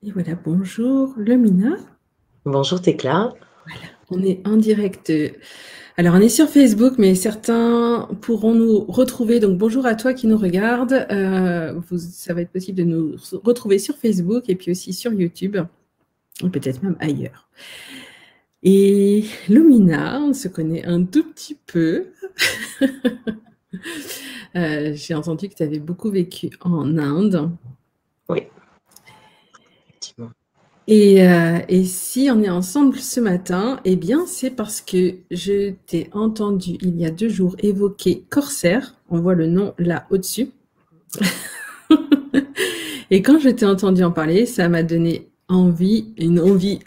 Et voilà, bonjour Lomina. Bonjour Tecla. Voilà, on est en direct. Alors, on est sur Facebook, mais certains pourront nous retrouver. Donc, bonjour à toi qui nous regarde. Ça va être possible de nous retrouver sur Facebook et puis aussi sur YouTube, ou peut-être même ailleurs. Et Lumina, on se connaît un tout petit peu. J'ai entendu que tu avais beaucoup vécu en Inde. Oui, effectivement. Et si on est ensemble ce matin, eh bien, c'est parce que je t'ai entendu il y a 2 jours évoquer Corsair. On voit le nom là au-dessus. Et quand je t'ai entendu en parler, ça m'a donné envie, une envie,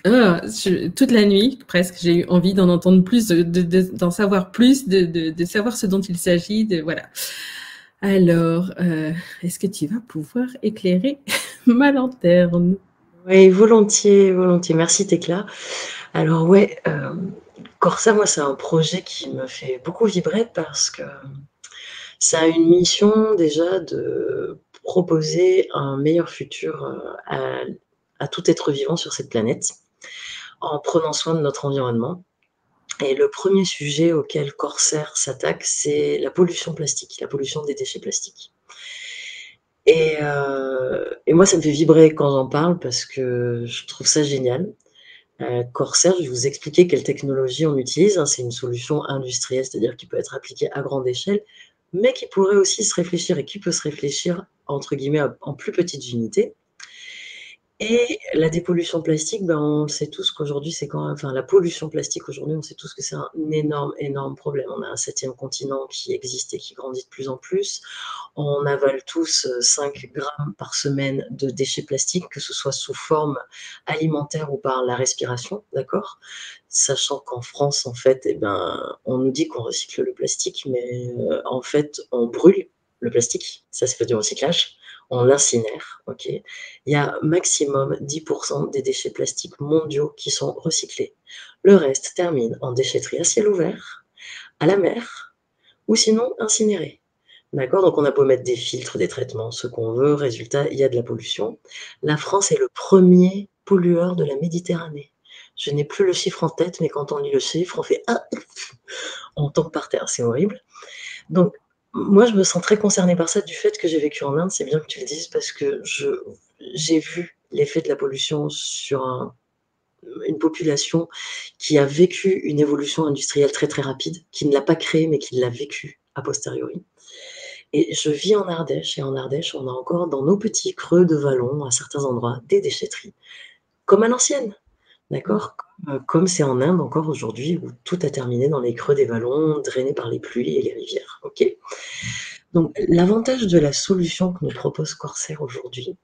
toute la nuit presque, j'ai eu envie d'en entendre plus, d'en savoir plus, de savoir ce dont il s'agit, voilà. Alors, est-ce que tu vas pouvoir éclairer ma lanterne? Oui, volontiers, volontiers. Merci Tecla. Alors ouais, Corsa, moi, c'est un projet qui me fait beaucoup vibrer parce que ça a une mission déjà de proposer un meilleur futur à tout être vivant sur cette planète en prenant soin de notre environnement. Et le premier sujet auquel Corsair s'attaque, c'est la pollution plastique, la pollution des déchets plastiques. Et moi, ça me fait vibrer quand j'en parle parce que je trouve ça génial. Corsair, je vais vous expliquer quelle technologie on utilise, hein. C'est une solution industrielle, c'est-à-dire qui peut être appliquée à grande échelle, mais qui pourrait aussi se réfléchir et qui peut se réfléchir entre guillemets en plus petites unités. Et la dépollution plastique, ben, on sait tous qu'aujourd'hui, c'est quand même, enfin, la pollution plastique aujourd'hui, on sait tous que c'est un énorme, énorme problème. On a un septième continent qui existe et qui grandit de plus en plus. On avale tous 5 grammes par semaine de déchets plastiques, que ce soit sous forme alimentaire ou par la respiration, d'accord? Sachant qu'en France, en fait, eh ben, on nous dit qu'on recycle le plastique, mais en fait, on brûle le plastique. Ça, c'est fait du recyclage. On l'incinère, ok? Il y a maximum 10% des déchets plastiques mondiaux qui sont recyclés. Le reste termine en déchetterie à ciel ouvert, à la mer, ou sinon incinéré. D'accord? Donc on a beau mettre des filtres, des traitements, ce qu'on veut, résultat, il y a de la pollution. La France est le premier pollueur de la Méditerranée. Je n'ai plus le chiffre en tête, mais quand on lit le chiffre, on fait ah, on tombe par terre, c'est horrible. Donc moi, je me sens très concernée par ça, du fait que j'ai vécu en Inde, c'est bien que tu le dises, parce que j'ai vu l'effet de la pollution sur une population qui a vécu une évolution industrielle très très rapide, qui ne l'a pas créée, mais qui l'a vécue a posteriori. Et je vis en Ardèche, et en Ardèche, on a encore dans nos petits creux de vallons, à certains endroits, des déchetteries, comme à l'ancienne, d'accord? Comme c'est en Inde encore aujourd'hui, où tout a terminé dans les creux des vallons, drainés par les pluies et les rivières, ok? Donc l'avantage de la solution que nous propose Corsair aujourd'hui,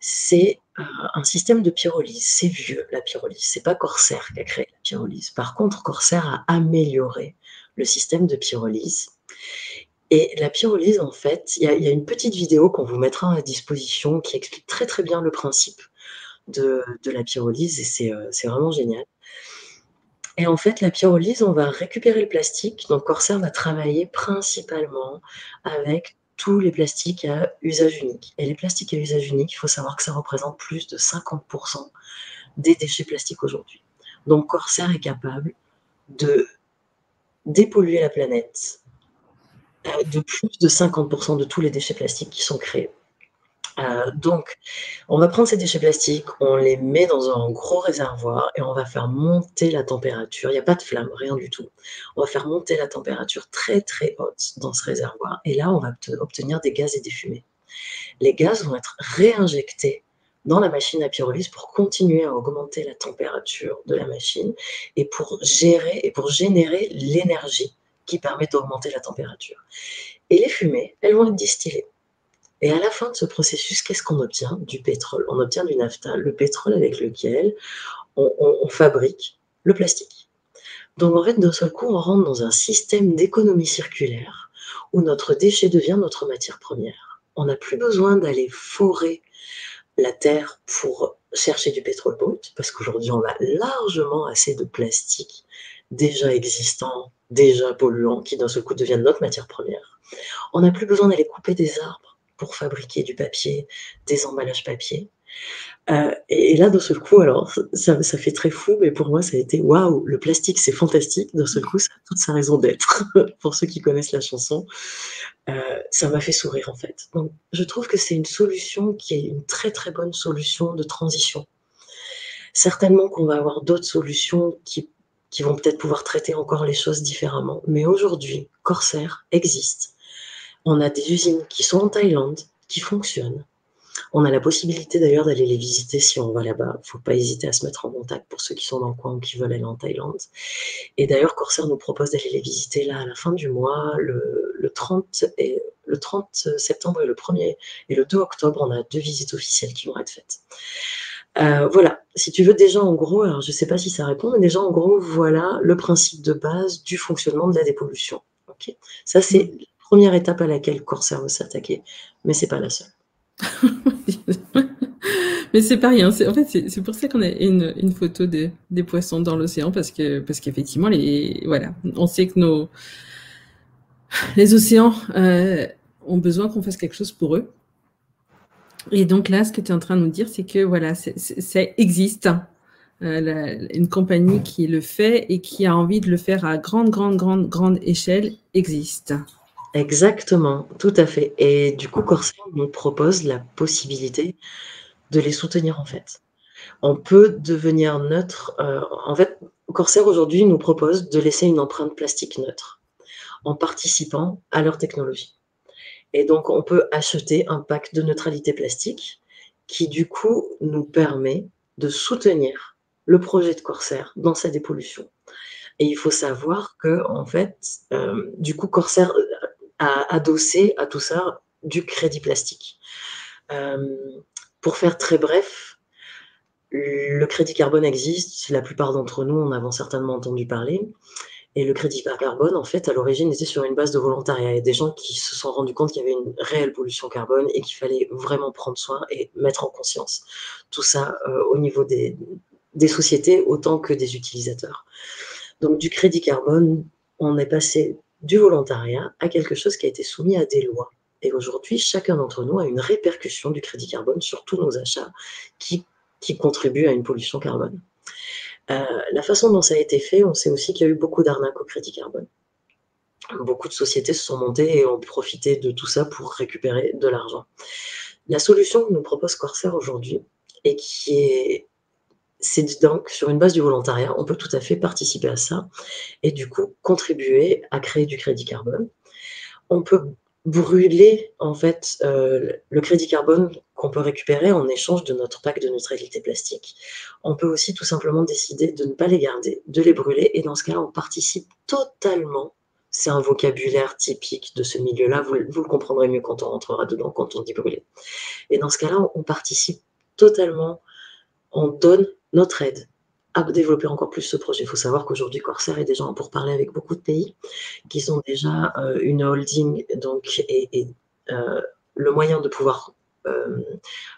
c'est un système de pyrolyse. C'est vieux, la pyrolyse. C'est pas Corsair qui a créé la pyrolyse. Par contre, Corsair a amélioré le système de pyrolyse. Et la pyrolyse, en fait, il y a une petite vidéo qu'on vous mettra à disposition qui explique très très bien le principe de la pyrolyse et c'est vraiment génial. Et en fait, la pyrolyse, on va récupérer le plastique. Donc Corsair va travailler principalement avec tous les plastiques à usage unique. Et les plastiques à usage unique, il faut savoir que ça représente plus de 50% des déchets plastiques aujourd'hui. Donc Corsair est capable de dépolluer la planète de plus de 50% de tous les déchets plastiques qui sont créés. Donc, on va prendre ces déchets plastiques, on les met dans un gros réservoir et on va faire monter la température. Il n'y a pas de flamme, rien du tout. On va faire monter la température très très haute dans ce réservoir et là, on va obtenir des gaz et des fumées. Les gaz vont être réinjectés dans la machine à pyrolyse pour continuer à augmenter la température de la machine et pour gérer et pour générer l'énergie qui permet d'augmenter la température. Et les fumées, elles vont être distillées. Et à la fin de ce processus, qu'est-ce qu'on obtient? Du pétrole. On obtient du naphta, le pétrole avec lequel on fabrique le plastique. Donc en fait, d'un seul coup, on rentre dans un système d'économie circulaire où notre déchet devient notre matière première. On n'a plus besoin d'aller forer la terre pour chercher du pétrole brut, parce qu'aujourd'hui, on a largement assez de plastique déjà existant, déjà polluant, qui d'un seul coup deviennent notre matière première. On n'a plus besoin d'aller couper des arbres pour fabriquer du papier, des emballages papier. Et là, d'un seul coup, alors ça fait très fou, mais pour moi, ça a été: «Waouh, le plastique, c'est fantastique». D'un seul coup, ça a toute sa raison d'être, pour ceux qui connaissent la chanson. Heu, Ça m'a fait sourire, en fait. Donc je trouve que c'est une solution qui est une très, très bonne solution de transition. Certainement qu'on va avoir d'autres solutions qui vont peut-être pouvoir traiter encore les choses différemment, mais aujourd'hui, Corsair existe. On a des usines qui sont en Thaïlande, qui fonctionnent. On a la possibilité d'ailleurs d'aller les visiter si on va là-bas. Faut pas hésiter à se mettre en contact pour ceux qui sont dans le coin ou qui veulent aller en Thaïlande. Et d'ailleurs, Corsair nous propose d'aller les visiter là à la fin du mois, le 30 et le 30 septembre et le 1er et le 2 octobre, on a 2 visites officielles qui vont être faites. Voilà, si tu veux déjà en gros, alors je sais pas si ça répond, mais déjà en gros, voilà le principe de base du fonctionnement de la dépollution. OK? Ça, Mmh. c'est la première étape à laquelle Corsair veut s'attaquer, mais c'est pas la seule. Mais c'est pas rien. En fait, c'est pour ça qu'on a une photo des poissons dans l'océan parce qu'effectivement, voilà, on sait que les océans ont besoin qu'on fasse quelque chose pour eux. Et donc là, ce que tu es en train de nous dire, c'est que voilà, ça existe. Une compagnie qui le fait et qui a envie de le faire à grande échelle existe. Exactement, tout à fait. Et du coup, Corsair nous propose la possibilité de les soutenir, en fait. On peut devenir neutre, en fait, Corsair aujourd'hui nous propose de laisser une empreinte plastique neutre, en participant à leur technologie. Et donc on peut acheter un pack de neutralité plastique qui, du coup, nous permet de soutenir le projet de Corsair dans sa dépollution. Et il faut savoir qu'en fait, du coup, Corsair a adossé à tout ça du crédit plastique. Pour faire très bref, le crédit carbone existe, la plupart d'entre nous en avons certainement entendu parler. Et le crédit carbone, en fait, à l'origine, était sur une base de volontariat. Il y a des gens qui se sont rendus compte qu'il y avait une réelle pollution carbone et qu'il fallait vraiment prendre soin et mettre en conscience tout ça au niveau des sociétés autant que des utilisateurs. Donc du crédit carbone, on est passé du volontariat à quelque chose qui a été soumis à des lois. Et aujourd'hui, chacun d'entre nous a une répercussion du crédit carbone sur tous nos achats qui, qui contribuent à une pollution carbone. La façon dont ça a été fait, on sait aussi qu'il y a eu beaucoup d'arnaques au crédit carbone. Beaucoup de sociétés se sont montées et ont profité de tout ça pour récupérer de l'argent. La solution que nous propose Corsair aujourd'hui, et c'est donc sur une base du volontariat, on peut tout à fait participer à ça et du coup contribuer à créer du crédit carbone. On peut brûler en fait le crédit carbone qu'on peut récupérer en échange de notre pack de neutralité plastique. On peut aussi tout simplement décider de ne pas les garder, de les brûler et dans ce cas-là, on participe totalement. C'est un vocabulaire typique de ce milieu-là, vous le comprendrez mieux quand on rentrera dedans, quand on dit brûler. Et dans ce cas-là, on participe totalement, on donne notre aide à développer encore plus ce projet. Il faut savoir qu'aujourd'hui, Corsair est déjà en pourparlers avec beaucoup de pays qui ont déjà une holding donc, et le moyen de pouvoir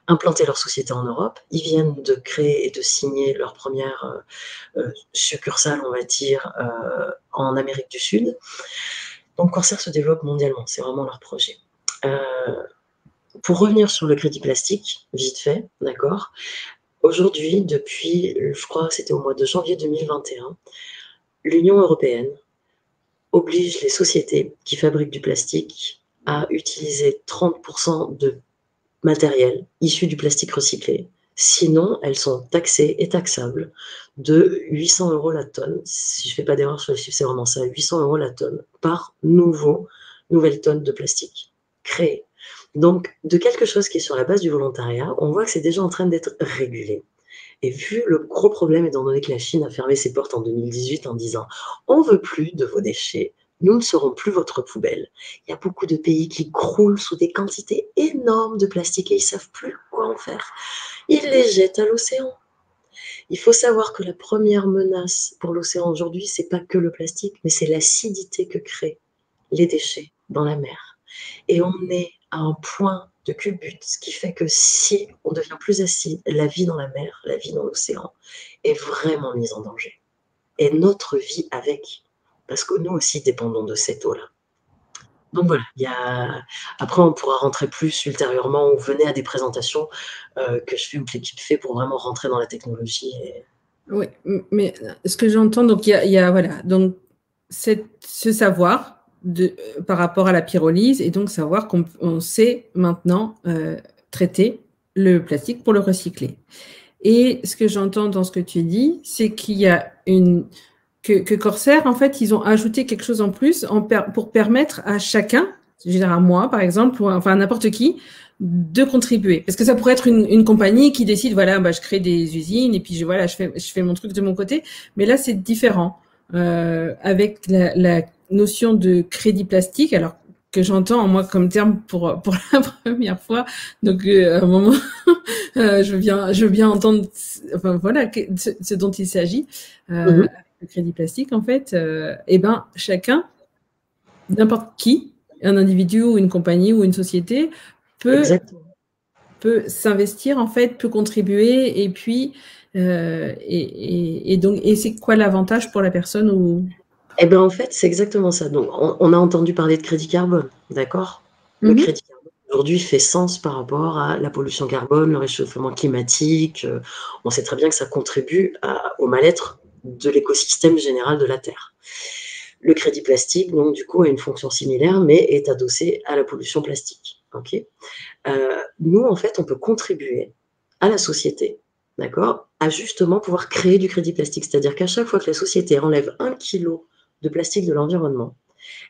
implanter leur société en Europe. Ils viennent de créer et de signer leur première succursale, on va dire, en Amérique du Sud. Donc Corsair se développe mondialement, c'est vraiment leur projet. Pour revenir sur le crédit plastique, vite fait, d'accord. Aujourd'hui, depuis, je crois que c'était au mois de janvier 2021, l'Union européenne oblige les sociétés qui fabriquent du plastique à utiliser 30% de matériel issu du plastique recyclé. Sinon, elles sont taxées et taxables de 800 € la tonne. Si je ne fais pas d'erreur sur les chiffres, c'est vraiment ça, 800 € la tonne par nouvelle tonne de plastique créée. Donc, de quelque chose qui est sur la base du volontariat, on voit que c'est déjà en train d'être régulé. Et vu le gros problème, étant donné que la Chine a fermé ses portes en 2018 en disant on ne veut plus de vos déchets, nous ne serons plus votre poubelle. Il y a beaucoup de pays qui croulent sous des quantités énormes de plastique et ils ne savent plus quoi en faire. Ils les jettent à l'océan. Il faut savoir que la première menace pour l'océan aujourd'hui, c'est pas que le plastique, mais c'est l'acidité que créent les déchets dans la mer. Et on est à un point de culbute, ce qui fait que si on devient plus acide, la vie dans la mer, la vie dans l'océan est vraiment mise en danger. Et notre vie avec, parce que nous aussi dépendons de cette eau-là. Donc voilà, après on pourra rentrer plus ultérieurement ou venez à des présentations, que je fais ou que l'équipe fait pour vraiment rentrer dans la technologie et Oui, mais ce que j'entends, donc il y a voilà, donc ce savoir par rapport à la pyrolyse et donc savoir qu'on sait maintenant, traiter le plastique pour le recycler. Et ce que j'entends dans ce que tu dis, c'est qu'il y a que Corsair, en fait, ils ont ajouté quelque chose en plus pour permettre à chacun, je veux dire à moi, par exemple, ou enfin à n'importe qui, de contribuer. Parce que ça pourrait être une compagnie qui décide, voilà, bah, je crée des usines et puis voilà, je fais mon truc de mon côté. Mais là, c'est différent. Avec la notion de crédit plastique, alors que j'entends moi comme terme pour la première fois. Donc à un moment, je veux bien entendre, enfin voilà, ce dont il s'agit. mmh. Avec le crédit plastique, en fait, eh ben chacun, n'importe qui, un individu ou une compagnie ou une société peut Exactement. peut s'investir en fait, peut contribuer et puis donc c'est quoi l'avantage pour la personne ou Et ben, en fait, c'est exactement ça. Donc on a entendu parler de crédit carbone, d'accord? Le mmh. crédit carbone aujourd'hui fait sens par rapport à la pollution carbone, le réchauffement climatique, on sait très bien que ça contribue au mal-être de l'écosystème général de la Terre. Le crédit plastique, donc du coup, a une fonction similaire, mais est adossé à la pollution plastique, OK? Nous, en fait, on peut contribuer à la société, d'accord, à justement pouvoir créer du crédit plastique. C'est-à-dire qu'à chaque fois que la société enlève 1 kilo de plastique de l'environnement,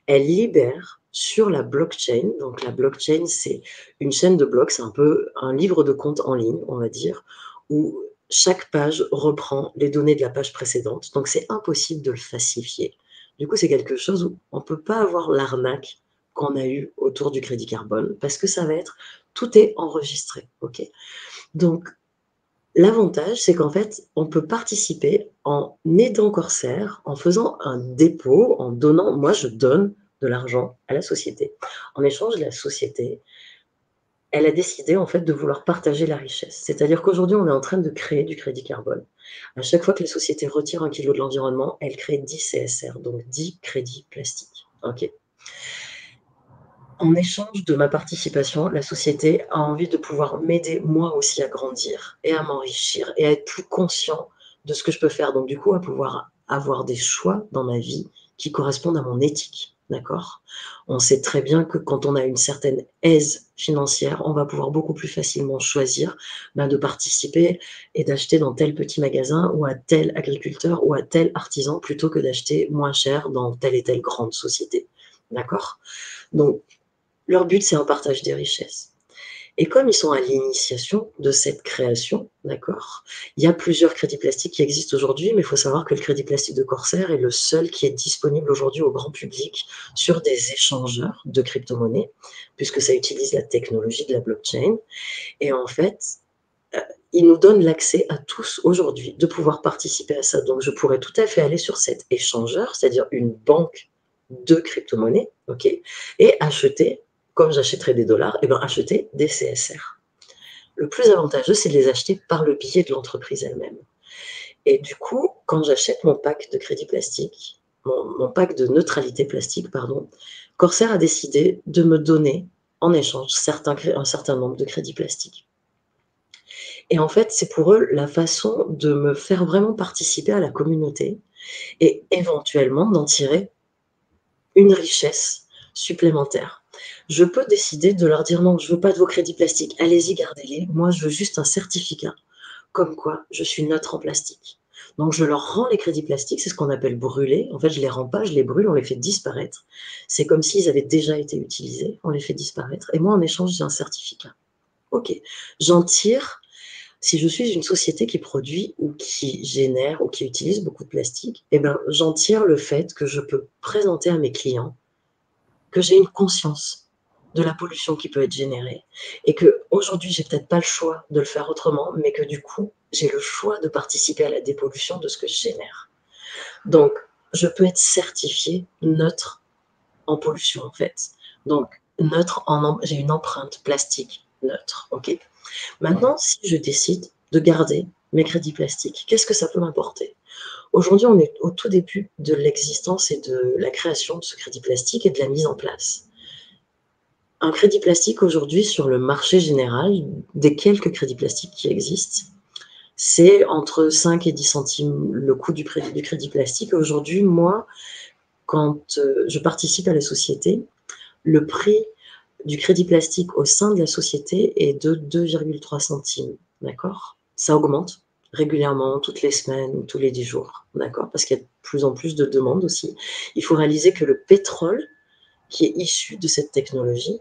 elle libère sur la blockchain, donc la blockchain, c'est une chaîne de blocs, c'est un peu un livre de compte en ligne, on va dire, où chaque page reprend les données de la page précédente, donc c'est impossible de le falsifier. Du coup, c'est quelque chose où on ne peut pas avoir l'arnaque qu'on a eue autour du crédit carbone, parce que ça va être, tout est enregistré, ok? Donc, l'avantage, c'est qu'en fait, on peut participer en aidant Corsair, en faisant un dépôt, en donnant, moi je donne de l'argent à la société. En échange, la société, elle a décidé en fait de vouloir partager la richesse. C'est-à-dire qu'aujourd'hui, on est en train de créer du crédit carbone. À chaque fois que la société retire 1 kilo de l'environnement, elle crée 10 CSR, donc 10 crédits plastiques. Ok. En échange de ma participation, la société a envie de pouvoir m'aider moi aussi à grandir et à m'enrichir et à être plus conscient de ce que je peux faire. Donc du coup, à pouvoir avoir des choix dans ma vie qui correspondent à mon éthique, d'accord? On sait très bien que quand on a une certaine aise financière, on va pouvoir beaucoup plus facilement choisir, de participer et d'acheter dans tel petit magasin ou à tel agriculteur ou à tel artisan plutôt que d'acheter moins cher dans telle et telle grande société, d'accord? Donc leur but, c'est un partage des richesses. Et comme ils sont à l'initiation de cette création, d'accord, il y a plusieurs crédits plastiques qui existent aujourd'hui, mais il faut savoir que le crédit plastique de Corsair est le seul qui est disponible aujourd'hui au grand public sur des échangeurs de crypto-monnaies, puisque ça utilise la technologie de la blockchain. Et en fait, euh, il nous donne l'accès à tous aujourd'hui de pouvoir participer à ça. Donc, je pourrais tout à fait aller sur cet échangeur, c'est-à-dire une banque de crypto-monnaies, ok, et acheter, comme j'achèterais des dollars, et ben acheter des CSR. Le plus avantageux, c'est de les acheter par le biais de l'entreprise elle-même. Et du coup, quand j'achète mon pack de crédit plastique, mon pack de neutralité plastique, pardon, Corsair a décidé de me donner en échange un certain nombre de crédits plastiques. Et en fait, c'est pour eux la façon de me faire vraiment participer à la communauté et éventuellement d'en tirer une richesse supplémentaire. Je peux décider de leur dire non, je veux pas de vos crédits plastiques, allez-y, gardez-les. Moi, je veux juste un certificat comme quoi je suis neutre en plastique. Donc, je leur rends les crédits plastiques, c'est ce qu'on appelle brûler. En fait, je les rends pas, je les brûle, on les fait disparaître. C'est comme s'ils avaient déjà été utilisés, on les fait disparaître. Et moi, en échange, j'ai un certificat. Ok, j'en tire. Si je suis une société qui produit ou qui génère ou qui utilise beaucoup de plastique, eh ben, j'en tire le fait que je peux présenter à mes clients que j'ai une conscience de la pollution qui peut être générée et que aujourd'hui j'ai peut-être pas le choix de le faire autrement, mais que du coup j'ai le choix de participer à la dépollution de ce que je génère. Donc je peux être certifié neutre en pollution en fait. Donc j'ai une empreinte plastique neutre, ok. Maintenant, si je décide de garder mes crédits plastiques, qu'est-ce que ça peut m'apporter? Aujourd'hui, on est au tout début de l'existence et de la création de ce crédit plastique et de la mise en place. Un crédit plastique aujourd'hui sur le marché général, des quelques crédits plastiques qui existent, c'est entre 5 et 10 centimes le coût du crédit plastique. Aujourd'hui, moi, quand je participe à la société, le prix du crédit plastique au sein de la société est de 2,3 centimes, d'accord? Ça augmente régulièrement, toutes les semaines ou tous les 10 jours, d'accord? Parce qu'il y a de plus en plus de demandes aussi. Il faut réaliser que le pétrole qui est issu de cette technologie,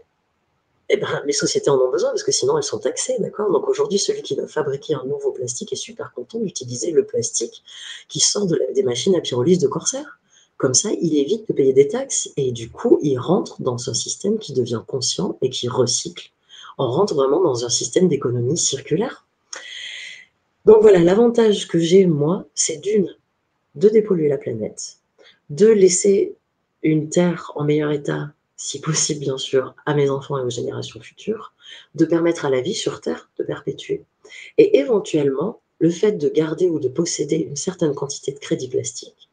eh ben, les sociétés en ont besoin parce que sinon elles sont taxées, d'accord? Donc aujourd'hui, celui qui va fabriquer un nouveau plastique est super content d'utiliser le plastique qui sort des machines à pyrolyse de Corsair. Comme ça, il évite de payer des taxes et du coup, il rentre dans un système qui devient conscient et qui recycle. On rentre vraiment dans un système d'économie circulaire. Donc voilà, l'avantage que j'ai, moi, c'est de dépolluer la planète, de laisser une terre en meilleur état, si possible bien sûr, à mes enfants et aux générations futures, de permettre à la vie sur Terre de perpétuer. Et éventuellement, le fait de garder ou de posséder une certaine quantité de crédit plastique,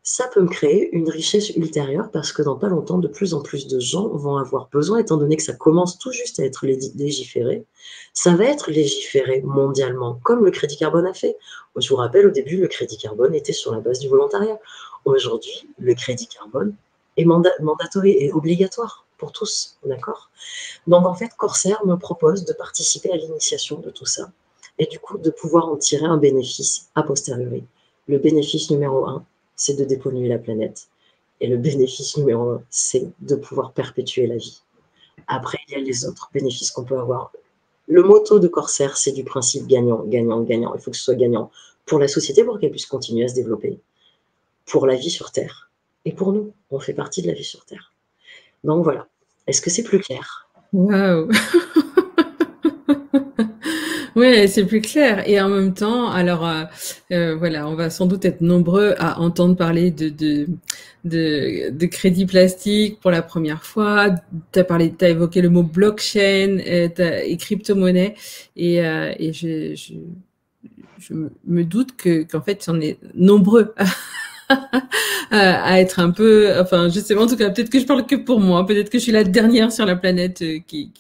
ça peut me créer une richesse ultérieure parce que dans pas longtemps, de plus en plus de gens vont avoir besoin, étant donné que ça commence tout juste à être légiféré, ça va être légiféré mondialement, comme le crédit carbone a fait. Je vous rappelle, au début, le crédit carbone était sur la base du volontariat. Aujourd'hui, le crédit carbone est mandatory et obligatoire pour tous, d'accord? Donc en fait, Corsair me propose de participer à l'initiation de tout ça et du coup de pouvoir en tirer un bénéfice a posteriori. Le bénéfice numéro un, c'est de dépolluer la planète. Et le bénéfice numéro un, c'est de pouvoir perpétuer la vie. Après, il y a les autres bénéfices qu'on peut avoir. Le motto de Corsair, c'est du principe gagnant, gagnant, gagnant. Il faut que ce soit gagnant pour la société pour qu'elle puisse continuer à se développer, pour la vie sur Terre et pour nous. On fait partie de la vie sur Terre. Donc voilà. Est-ce que c'est plus clair? Waouh! Ouais, c'est plus clair. Et en même temps, alors voilà, on va sans doute être nombreux à entendre parler de crédit plastique pour la première fois. T'as évoqué le mot blockchain, et crypto-monnaie, et je me doute qu'en fait, on est nombreux à être un peu, enfin, je sais pas, en tout cas, peut-être que je parle que pour moi, peut-être que je suis la dernière sur la planète qui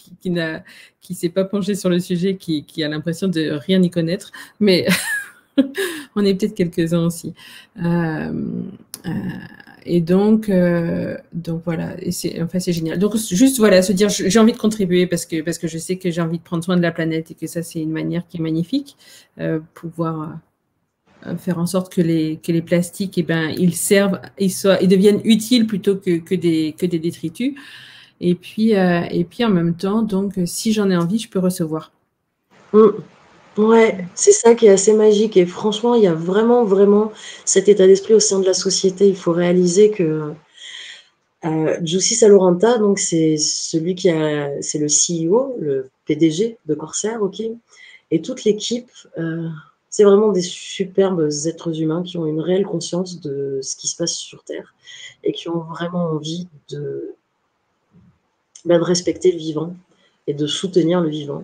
s'est pas penchée sur le sujet, qui a l'impression de rien y connaître, mais on est peut-être quelques-uns aussi. Euh, euh, et donc voilà, et c'est génial. Donc juste voilà, se dire j'ai envie de contribuer parce que je sais que j'ai envie de prendre soin de la planète et que ça c'est une manière qui est magnifique, pouvoir faire en sorte que les plastiques, eh ben, ils servent, ils deviennent utiles plutôt que des détritus. Et puis en même temps, donc, si j'en ai envie, je peux recevoir. Mmh. Ouais, c'est ça qui est assez magique et franchement, il y a vraiment, vraiment cet état d'esprit au sein de la société. Il faut réaliser que Jussi Saloranta, donc c'est celui c'est le CEO, le PDG de Corsair, ok, et toute l'équipe, c'est vraiment des superbes êtres humains qui ont une réelle conscience de ce qui se passe sur Terre et qui ont vraiment envie de respecter le vivant et de soutenir le vivant.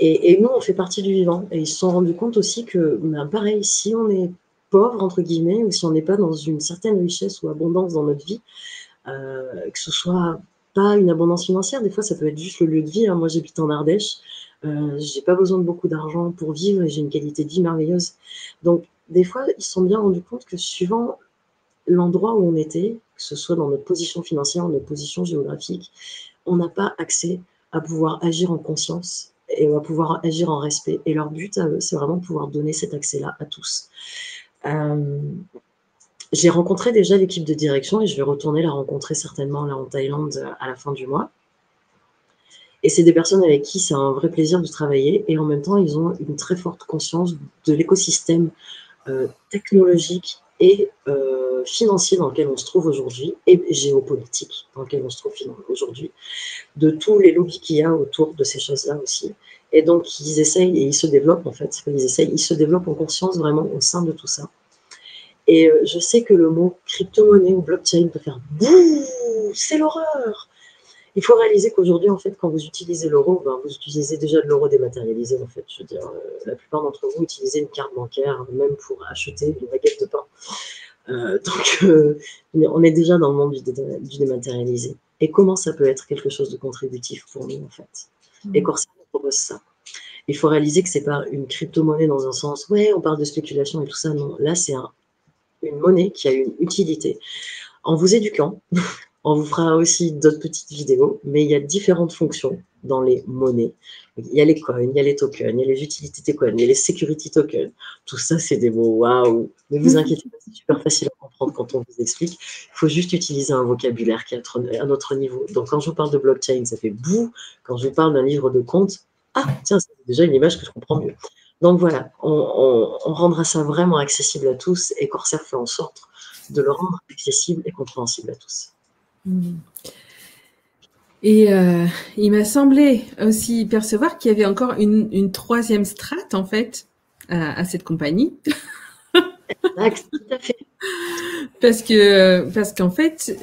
Et nous, on fait partie du vivant. Et ils se sont rendus compte aussi que, ben, pareil, si on est pauvre, entre guillemets, ou si on n'est pas dans une certaine richesse ou abondance dans notre vie, que ce soit pas une abondance financière, des fois ça peut être juste le lieu de vie, hein. Moi j'habite en Ardèche, j'ai pas besoin de beaucoup d'argent pour vivre et j'ai une qualité de vie merveilleuse. Donc des fois, ils se sont bien rendus compte que suivant l'endroit où on était, que ce soit dans notre position financière, notre position géographique, on n'a pas accès à pouvoir agir en conscience et à pouvoir agir en respect. Et leur but à eux, c'est vraiment de pouvoir donner cet accès-là à tous. J'ai rencontré déjà l'équipe de direction et je vais retourner la rencontrer certainement là en Thaïlande à la fin du mois. Et c'est des personnes avec qui c'est un vrai plaisir de travailler et en même temps, ils ont une très forte conscience de l'écosystème technologique et financier dans lequel on se trouve aujourd'hui et géopolitique dans lequel on se trouve aujourd'hui, de tous les lobbies qu'il y a autour de ces choses-là aussi. Et donc, ils essayent et ils se développent en fait. Ils se développent en conscience vraiment au sein de tout ça. Et je sais que le mot crypto-monnaie ou blockchain peut faire bouh, c'est l'horreur. Il faut réaliser qu'aujourd'hui, en fait, quand vous utilisez l'euro, ben, vous utilisez déjà de l'euro dématérialisé, en fait. Je veux dire, la plupart d'entre vous utilisez une carte bancaire, même pour acheter une baguette de pain. Donc, on est déjà dans le monde du dématérialisé. et comment ça peut être quelque chose de contributif pour nous, en fait. Et Corsair nous propose ça. Il faut réaliser que c'est pas une crypto-monnaie dans un sens, ouais, on parle de spéculation et tout ça, non. Là, c'est une monnaie qui a une utilité. En vous éduquant, on vous fera aussi d'autres petites vidéos, mais il y a différentes fonctions dans les monnaies. Il y a les coins, il y a les tokens, il y a les utilities tokens, il y a les security tokens. Tout ça, c'est des mots waouh. Ne vous inquiétez pas, c'est super facile à comprendre quand on vous explique. Il faut juste utiliser un vocabulaire qui est à notre niveau. Donc, quand je vous parle de blockchain, ça fait bouh. Quand je vous parle d'un livre de compte, ah, tiens, c'est déjà une image que je comprends mieux. Donc voilà, on rendra ça vraiment accessible à tous et Corsair fait en sorte de le rendre accessible et compréhensible à tous. Et il m'a semblé aussi percevoir qu'il y avait encore une troisième strate, en fait, à cette compagnie. Exact, tout à fait. Parce qu'en fait,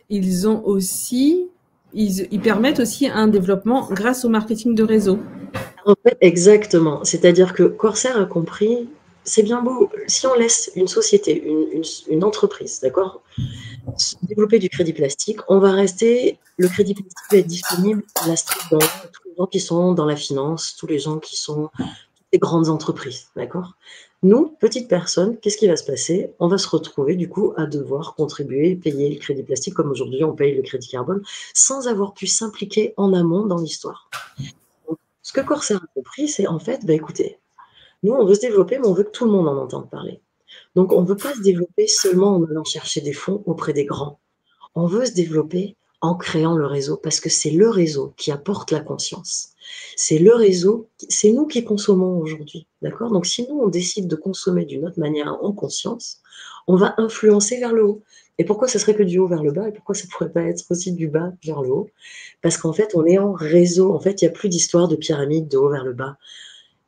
ils ont aussi, ils permettent aussi un développement grâce au marketing de réseau. En fait, exactement. C'est-à-dire que Corsair a compris, c'est bien beau, si on laisse une société, une entreprise, d'accord, développer du crédit plastique, on va rester, le crédit plastique va être disponible à la street bank, à tous les gens qui sont dans la finance, tous les gens qui sont des grandes entreprises, d'accord. Nous, petites personnes, qu'est-ce qui va se passer? On va se retrouver du coup à devoir contribuer, payer le crédit plastique, comme aujourd'hui on paye le crédit carbone, sans avoir pu s'impliquer en amont dans l'histoire. Ce que Corsair a compris, c'est en fait, bah, écoutez, nous, on veut se développer, mais on veut que tout le monde en entende parler. Donc, on ne veut pas se développer seulement en allant chercher des fonds auprès des grands. On veut se développer en créant le réseau, parce que c'est le réseau qui apporte la conscience. C'est le réseau, c'est nous qui consommons aujourd'hui, d'accord? Donc, si nous, on décide de consommer d'une autre manière en conscience, on va influencer vers le haut. Et pourquoi ce serait que du haut vers le bas? Et pourquoi ça ne pourrait pas être aussi du bas vers le haut? Parce qu'en fait, on est en réseau. En fait, il n'y a plus d'histoire de pyramide de haut vers le bas.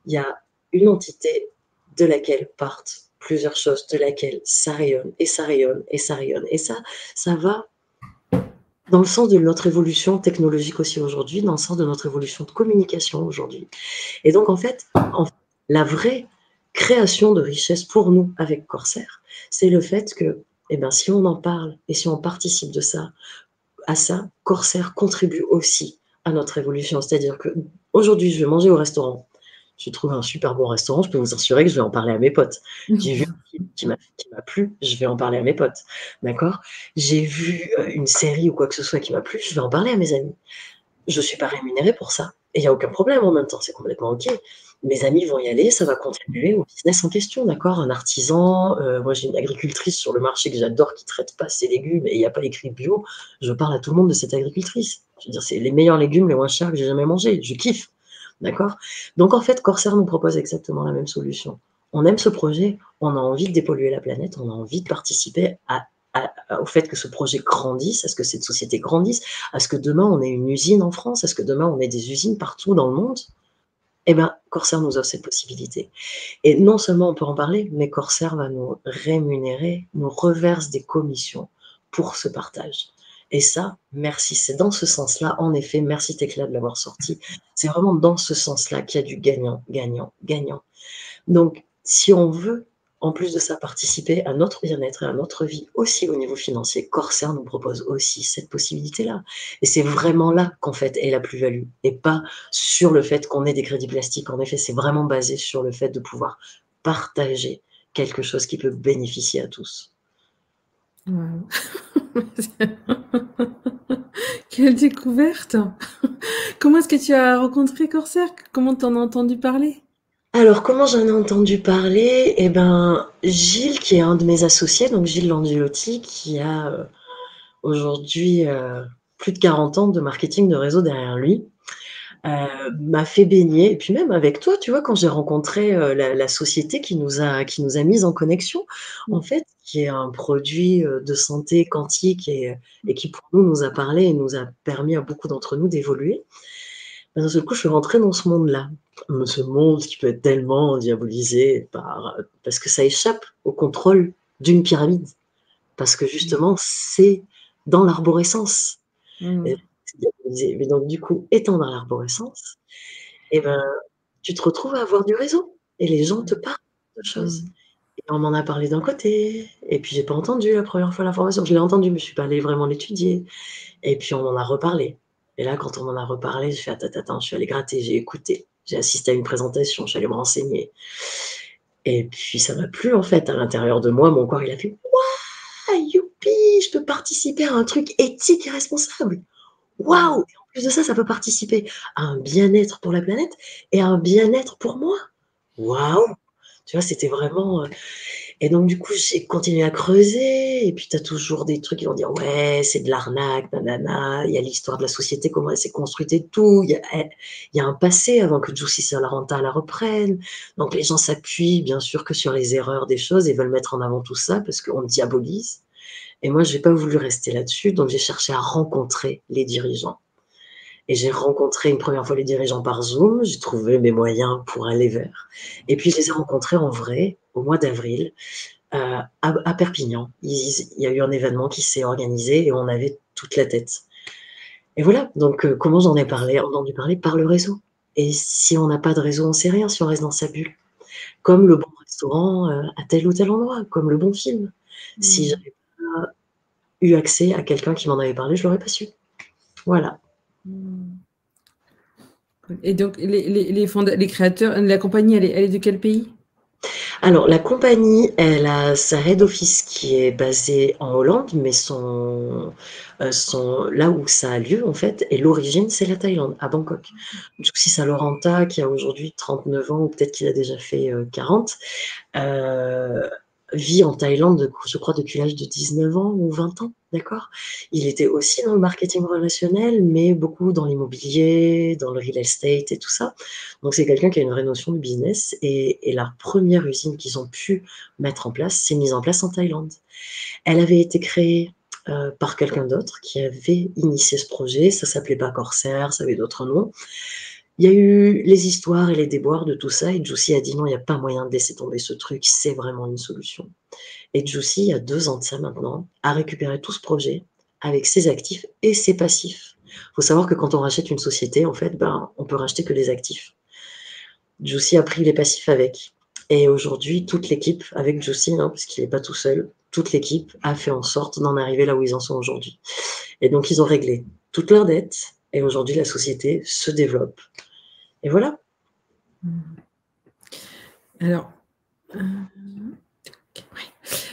Il y a une entité de laquelle partent plusieurs choses, de laquelle ça rayonne, et ça rayonne, et ça rayonne. Et ça va dans le sens de notre évolution technologique aussi aujourd'hui, dans le sens de notre évolution de communication aujourd'hui. Et donc, en fait, la vraie création de richesse pour nous avec Corsair, c'est le fait que, eh ben, si on en parle et si on participe de ça, à ça, Corsair contribue aussi à notre évolution. C'est-à-dire que aujourd'hui, je vais manger au restaurant. J'ai trouvé un super bon restaurant, je peux vous assurer que je vais en parler à mes potes. J'ai vu un film qui m'a plu, je vais en parler à mes potes. D'accord? J'ai vu une série ou quoi que ce soit qui m'a plu, je vais en parler à mes amis. Je ne suis pas rémunérée pour ça. Et il n'y a aucun problème en même temps, c'est complètement OK. Mes amis vont y aller, ça va contribuer au business en question, d'accord? Un artisan, moi j'ai une agricultrice sur le marché que j'adore qui ne traite pas ses légumes et il n'y a pas écrit bio. Je parle à tout le monde de cette agricultrice. Je veux dire, c'est les meilleurs légumes, les moins chers que j'ai jamais mangés. Je kiffe, d'accord? Donc en fait, Corsair nous propose exactement la même solution. On aime ce projet, on a envie de dépolluer la planète, on a envie de participer au fait que ce projet grandisse, à ce que cette société grandisse, à ce que demain on ait une usine en France, à ce que demain on ait des usines partout dans le monde. Eh bien, Corsair nous offre cette possibilité. Et non seulement on peut en parler, mais Corsair va nous rémunérer, nous reverse des commissions pour ce partage. Et ça, merci. C'est dans ce sens-là, en effet, merci Tecla de l'avoir sorti. C'est vraiment dans ce sens-là qu'il y a du gagnant, gagnant, gagnant. Donc, si on veut, en plus de ça, participer à notre bien-être et à notre vie aussi au niveau financier, Corsair nous propose aussi cette possibilité-là. Et c'est vraiment là qu'en fait est la plus-value, et pas sur le fait qu'on ait des crédits plastiques. En effet, c'est vraiment basé sur le fait de pouvoir partager quelque chose qui peut bénéficier à tous. Wow. Quelle découverte! Comment est-ce que tu as rencontré Corsair? Comment t'en as entendu parler? Alors, comment j'en ai entendu parler? Eh ben, Gilles, qui est un de mes associés, donc Gilles Langelotti, qui a aujourd'hui plus de 40 ans de marketing de réseau derrière lui, m'a fait baigner. Et puis même avec toi, tu vois, quand j'ai rencontré la société qui nous a mis en connexion, en fait, qui est un produit de santé quantique et qui pour nous a parlé et nous a permis à beaucoup d'entre nous d'évoluer. Ben, d'un seul coup, je suis rentrée dans ce monde-là. Ce monde qui peut être tellement diabolisé parce que ça échappe au contrôle d'une pyramide. Parce que justement, c'est dans l'arborescence. Mmh. Mais donc, du coup, étant dans l'arborescence, eh ben, tu te retrouves à avoir du réseau et les gens te parlent de choses. Mmh. On m'en a parlé d'un côté, et puis j'ai pas entendu la première fois l'information. Je l'ai entendue, mais je suis pas allée vraiment l'étudier. Et puis on m'en a reparlé. Et là, quand on m'en a reparlé, j'ai fait: «Attends, attends», je suis allée gratter, j'ai écouté, j'ai assisté à une présentation, je suis allée me renseigner. Et puis ça m'a plu en fait, à l'intérieur de moi, mon corps il a fait: «Waouh, youpi, je peux participer à un truc éthique et responsable. Waouh! Et en plus de ça, ça peut participer à un bien-être pour la planète et à un bien-être pour moi. Waouh!» Tu vois, c'était vraiment, et donc du coup, j'ai continué à creuser et puis tu as toujours des trucs qui vont dire: «Ouais, c'est de l'arnaque, nanana». Il y a l'histoire de la société, comment elle s'est construite et tout. Il y a un passé avant que Juicy Salorenta la reprenne. Donc les gens s'appuient bien sûr que sur les erreurs des choses et veulent mettre en avant tout ça parce qu'on diabolise. Et moi, j'ai pas voulu rester là-dessus, donc j'ai cherché à rencontrer les dirigeants. Et j'ai rencontré une première fois les dirigeants par Zoom, j'ai trouvé mes moyens pour aller vers. Et puis je les ai rencontrés en vrai au mois d'avril, à Perpignan. Il y a eu un événement qui s'est organisé et on avait toute la tête. Et voilà, donc comment j'en ai parlé, entendu parler? Par le réseau. Et si on n'a pas de réseau, on sait rien si on reste dans sa bulle. Comme le bon restaurant, à tel ou tel endroit, comme le bon film. Si j'avais pas eu accès à quelqu'un qui m'en avait parlé, je l'aurais pas su. Voilà. Et donc, les créateurs, la compagnie, elle est de quel pays? Alors, la compagnie, elle a sa head office qui est basée en Hollande, mais là où ça a lieu, en fait, et l'origine, c'est la Thaïlande, à Bangkok. Juicy Salorenta, qui a aujourd'hui 39 ans, ou peut-être qu'il a déjà fait 40, vit en Thaïlande, je crois, depuis l'âge de 19 ans ou 20 ans, d'accord? Il était aussi dans le marketing relationnel, mais beaucoup dans l'immobilier, dans le real estate et tout ça. Donc c'est quelqu'un qui a une vraie notion de business et la première usine qu'ils ont pu mettre en place, s'est mise en place en Thaïlande. Elle avait été créée, par quelqu'un d'autre qui avait initié ce projet. Ça s'appelait pas Corsair, ça avait d'autres noms. Il y a eu les histoires et les déboires de tout ça et Juicy a dit: «Non, il y a pas moyen de laisser tomber ce truc, c'est vraiment une solution». Et Juicy, il y a 2 ans de ça maintenant, a récupéré tout ce projet avec ses actifs et ses passifs. Faut savoir que quand on rachète une société, en fait, ben, on peut racheter que les actifs. Juicy a pris les passifs avec. Et aujourd'hui, toute l'équipe, avec Juicy, hein, parce qu'il est pas tout seul, toute l'équipe a fait en sorte d'en arriver là où ils en sont aujourd'hui. Et donc ils ont réglé toutes leurs dettes et aujourd'hui la société se développe. Et voilà. Alors,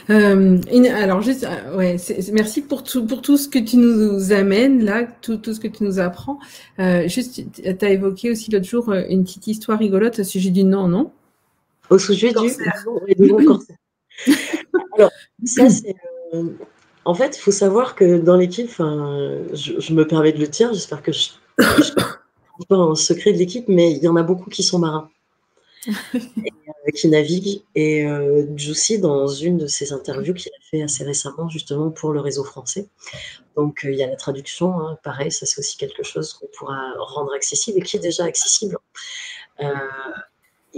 alors juste, ouais, merci pour tout ce que tu nous amènes là, tout ce que tu nous apprends. Juste, tu as évoqué aussi l'autre jour une petite histoire rigolote au sujet du nom, non? Au sujet du nom Corsair. Alors, ça, c'est. En fait, il faut savoir que dans l'équipe, je me permets de le dire, j'espère que je ne pas un secret de l'équipe, mais il y en a beaucoup qui sont marins et qui naviguent. Et Juicy, dans une de ses interviews qu'il a fait assez récemment, justement pour le réseau français, donc il y a la traduction, hein, pareil, ça c'est aussi quelque chose qu'on pourra rendre accessible et qui est déjà accessible.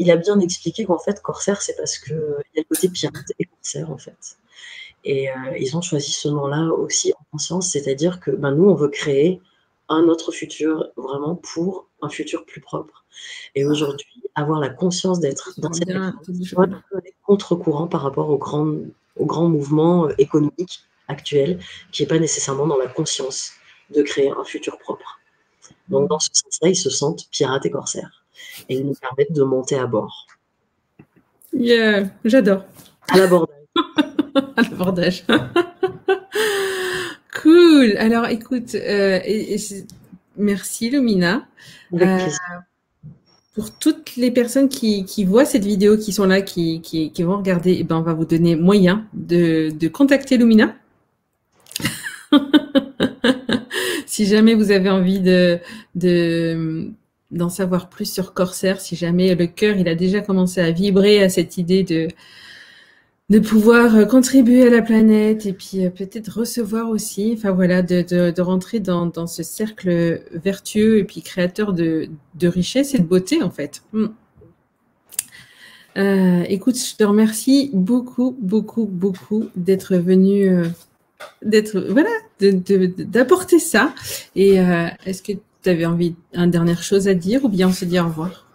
Il a bien expliqué qu'en fait, Corsair, c'est parce qu'il y a le côté pirate et Corsair, en fait. Et ils ont choisi ce nom-là aussi en conscience, c'est-à-dire que ben, nous, on veut créer un autre futur, vraiment pour un futur plus propre. Et aujourd'hui, avoir la conscience d'être dans cette contre-courant par rapport au grand mouvement économique actuel, qui n'est pas nécessairement dans la conscience de créer un futur propre. Donc dans ce sens-là, ils se sentent pirates et corsaires. Et ils nous permettent de monter à bord. Yeah, j'adore. À l'abordage. À l'abordage. Cool. Alors, écoute, merci Lumina. Avec plaisir. Pour toutes les personnes qui voient cette vidéo, qui sont là, qui vont regarder, eh ben, on va vous donner moyen de contacter Lumina. Si jamais vous avez envie d'en savoir plus sur Corsair, si jamais le cœur il a déjà commencé à vibrer à cette idée de pouvoir contribuer à la planète et puis peut-être recevoir aussi, enfin voilà, de rentrer dans ce cercle vertueux et puis créateur de richesse et de beauté en fait. Écoute, je te remercie beaucoup d'être venu, d'apporter ça. Et est-ce que tu avais envie d'une dernière chose à dire ou bien on se dit au revoir?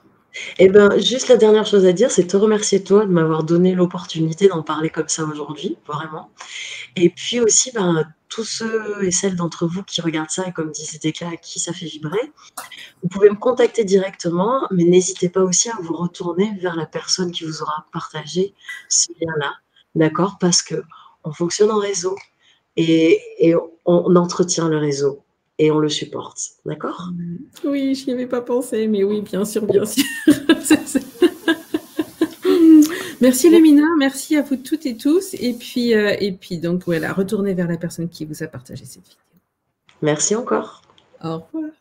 Eh ben, juste la dernière chose à dire, c'est te remercier toi de m'avoir donné l'opportunité d'en parler comme ça aujourd'hui, vraiment. Et puis aussi, ben, tous ceux et celles d'entre vous qui regardent ça et comme disait Decla, à qui ça fait vibrer, vous pouvez me contacter directement, mais n'hésitez pas aussi à vous retourner vers la personne qui vous aura partagé ce lien-là, d'accord? Parce qu'on fonctionne en réseau et on entretient le réseau et on le supporte, d'accord? Oui, je n'y avais pas pensé, mais oui, bien sûr, bien sûr. Merci Lumina, merci à vous toutes et tous. Et puis donc voilà, retournez vers la personne qui vous a partagé cette vidéo. Merci encore. Au revoir.